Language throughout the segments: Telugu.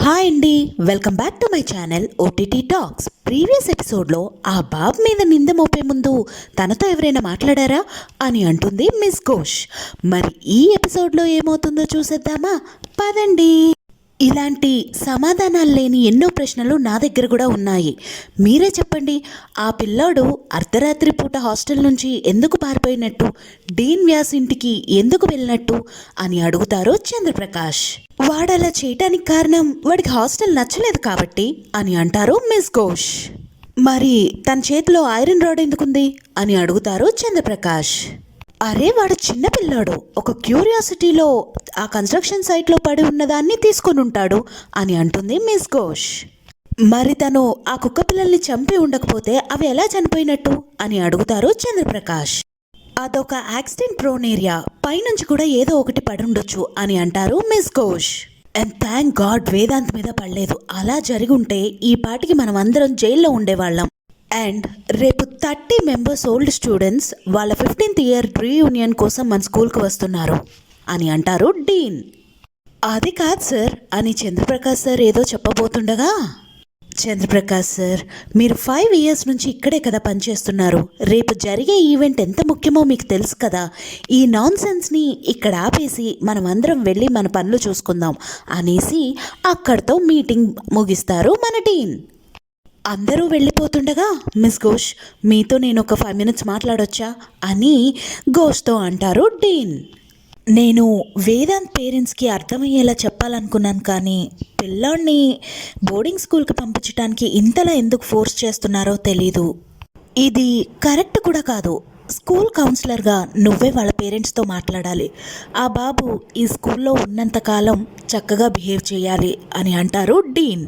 హాయ్ అండి, welcome back to my channel OTT talks. Previous ఎపిసోడ్లో ఆ బాబ్ మీద నింద మోపే ముందు తనతో ఎవరైనా మాట్లాడారా అని అంటుంది మిస్ ఘోష్. మరి ఈ ఎపిసోడ్లో ఏమవుతుందో చూసేద్దామా? పదండి. ఇలాంటి సమాధానాలు లేని ఎన్నో ప్రశ్నలు నా దగ్గర కూడా ఉన్నాయి. మీరే చెప్పండి, ఆ పిల్లాడు అర్ధరాత్రి పూట హాస్టల్ నుంచి ఎందుకు పారిపోయినట్టు, డీన్ వ్యాస్ ఇంటికి ఎందుకు వెళ్ళినట్టు అని అడుగుతారు చంద్రప్రకాష్. వాడలా చేయటానికి కారణం వాడికి హాస్టల్ నచ్చలేదు కాబట్టి అని అంటారు మిస్ ఘోష్. మరి తన చేతిలో ఐరన్ రాడ్ ఎందుకుంది అని అడుగుతారు చంద్రప్రకాష్. అరే, వాడు చిన్నపిల్లాడు, ఒక క్యూరియాసిటీలో ఆ కన్స్ట్రక్షన్ సైట్లో పడి ఉన్నదాన్ని తీసుకొని ఉంటాడు అని అంటుంది మిస్ ఘోష్. మరి తను ఆ కుక్క పిల్లల్ని చంపి ఉండకపోతే అవి ఎలా చనిపోయినట్టు అని అడుగుతారు చంద్రప్రకాష్. అదొక యాక్సిడెంట్ ప్రోన్ ఏరియా, పైనుంచి కూడా ఏదో ఒకటి పడుండొచ్చు అని అంటారు miss Ghosh. And thank God Vedant మీద పడలేదు. అలా జరిగుంటే ఈ పాటికి మనం అందరం జైల్లో ఉండేవాళ్ళం. అండ్ రేపు 30 మెంబర్స్ ఓల్డ్ స్టూడెంట్స్ వాళ్ళ 15th ఇయర్ రీయూనియన్ కోసం మన స్కూల్కి వస్తున్నారు అని అంటారు డీన్. అది కాదు సార్ అని చంద్రప్రకాష్ సార్ ఏదో చెప్పబోతుండగా, చంద్రప్రకాష్ సార్, మీరు 5 ఇయర్స్ నుంచి ఇక్కడే కదా పనిచేస్తున్నారు. రేపు జరిగే ఈవెంట్ ఎంత ముఖ్యమో మీకు తెలుసు కదా. ఈ నాన్ సెన్స్ని ఇక్కడ ఆపేసి మనం అందరం వెళ్ళి మన పనులు చూసుకుందాం అనేసి అక్కడితో మీటింగ్ ముగిస్తారు మన డీన్. అందరూ వెళ్ళిపోతుండగా మిస్ ఘోష్, మీతో నేను ఒక 5 minutes మాట్లాడొచ్చా అని ఘోష్తో అంటారు డీన్. నేను వేదాంత్ పేరెంట్స్కి అర్థమయ్యేలా చెప్పాలనుకున్నాను, కానీ పిల్లాడిని బోర్డింగ్ స్కూల్కి పంపించడానికి ఇంతలా ఎందుకు ఫోర్స్ చేస్తున్నారో తెలీదు. ఇది కరెక్ట్ కూడా కాదు. స్కూల్ కౌన్సిలర్గా నువ్వే వాళ్ళ పేరెంట్స్తో మాట్లాడాలి. ఆ బాబు ఈ స్కూల్లో ఉన్నంతకాలం చక్కగా బిహేవ్ చేయాలి అని అంటారు డీన్.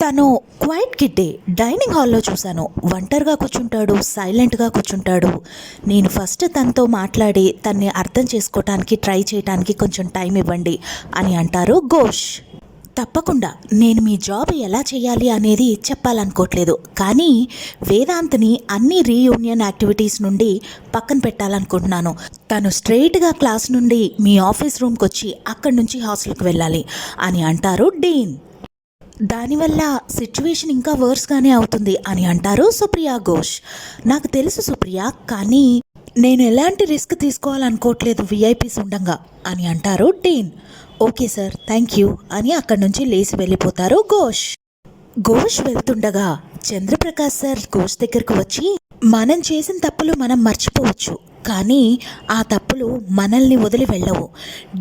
తను క్వైట్ కిడ్డే, డైనింగ్ హాల్లో చూశాను. ఒంటరిగా కూర్చుంటాడు, సైలెంట్గా కూర్చుంటాడు. నేను ఫస్ట్ తనతో మాట్లాడి తన్ని అర్థం చేసుకోవటానికి ట్రై చేయడానికి కొంచెం టైం ఇవ్వండి అని అంటారు ఘోష్. తప్పకుండా, నేను మీ జాబ్ ఎలా చేయాలి అనేది చెప్పాలనుకోవట్లేదు, కానీ వేదాంత్ని అన్ని రీయూనియన్ యాక్టివిటీస్ నుండి పక్కన పెట్టాలనుకుంటున్నాను. తను స్ట్రెయిట్గా క్లాస్ నుండి మీ ఆఫీస్ రూమ్కి వచ్చి అక్కడి నుంచి హాస్టల్కి వెళ్ళాలి అని అంటారు డీన్. దానివల్ల సిచ్యువేషన్ ఇంకా వర్స్గానే అవుతుంది అని అంటారు సుప్రియా ఘోష్. నాకు తెలుసు సుప్రియ, కానీ నేను ఎలాంటి రిస్క్ తీసుకోవాలనుకోవట్లేదు విఐపీస్ ఉండంగా అని అంటారు dean. Okay sir, thank you అని అక్కడి నుంచి లేచి వెళ్ళిపోతారు ఘోష్. ఘోష్ వెళ్తుండగా చంద్రప్రకాష్ సార్ ఘోష్ దగ్గరకు వచ్చి, మనం చేసిన తప్పులు మనం మర్చిపోవచ్చు, కానీ ఆ తప్పులు మనల్ని వదిలి వెళ్ళవు.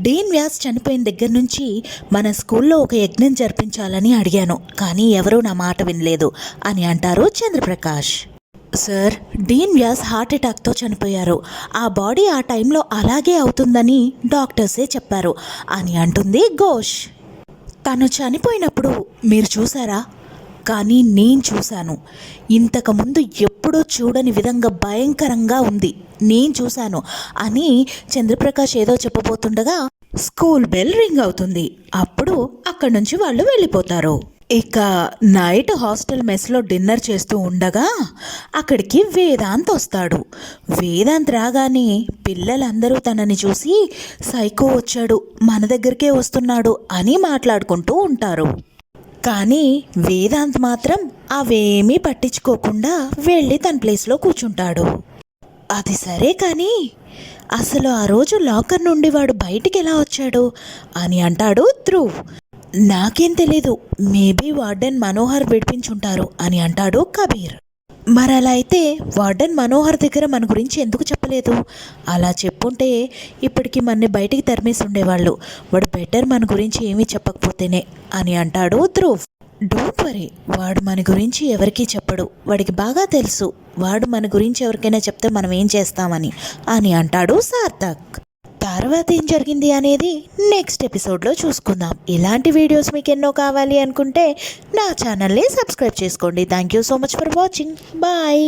డీన్ వ్యాస్ చనిపోయిన దగ్గర నుంచి మన స్కూల్లో ఒక యజ్ఞం జరిపించాలని అడిగాను, కానీ ఎవరూ నా మాట వినలేదు అని అంటారు చంద్రప్రకాష్. సార్, డీన్ వ్యాస్ హార్ట్ అటాక్తో చనిపోయారు. ఆ బాడీ ఆ టైంలో అలాగే అవుతుందని డాక్టర్సే చెప్పారు అని అంటుంది ఘోష్. తను చనిపోయినప్పుడు మీరు చూసారా? కానీ నేను చూశాను. ఇంతకుముందు ఎప్పుడూ చూడని విధంగా భయంకరంగా ఉంది, నేను చూశాను అని చంద్రప్రకాష్ ఏదో చెప్పబోతుండగా స్కూల్ బెల్ రింగ్ అవుతుంది. అప్పుడు అక్కడి నుంచి వాళ్ళు వెళ్ళిపోతారు. ఇక నైట్ హాస్టల్ మెస్లో డిన్నర్ చేస్తూ ఉండగా అక్కడికి వేదాంత్ వస్తాడు. వేదాంత్ రాగానే పిల్లలందరూ తనని చూసి, సైకో వచ్చాడు, మన దగ్గరికే వస్తున్నాడు అని మాట్లాడుకుంటూ ఉంటారు. కానీ వేదాంత్ మాత్రం అవేమీ పట్టించుకోకుండా వెళ్ళి తన ప్లేస్లో కూర్చుంటాడు. అది సరే, కానీ అసలు ఆ రోజు లాకర్ నుండి వాడు బయటికి ఎలా వచ్చాడు అని అంటాడు ధ్రువ్. నాకేం తెలీదు, మేబీ వార్డెన్ మనోహర్ విడిపించుంటారు అని అంటాడు కబీర్. మరి అలా అయితే వార్డెన్ మనోహర్ దగ్గర మన గురించి ఎందుకు చెప్పలేదు? అలా చెప్పుంటే ఇప్పటికి మనని బయటికి తరిమేసి ఉండేవాళ్ళు. వాడు బెటర్ మన గురించి ఏమీ చెప్పకపోతేనే అని అంటాడు ధ్రువ్. డోంట్ వరీ, వాడు మన గురించి ఎవరికీ చెప్పడు. వాడికి బాగా తెలుసు వాడు మన గురించి ఎవరికైనా చెప్తే మనం ఏం చేస్తామని అని అంటాడు సార్థక్. తర్వాత ఏం జరిగింది అనేది నెక్స్ట్ ఎపిసోడ్లో చూసుకుందాం. ఇలాంటి వీడియోస్ మీకు ఎన్నో కావాలి అనుకుంటే నా ఛానల్ని సబ్స్క్రైబ్ చేసుకోండి. Thank you so much for watching. Bye.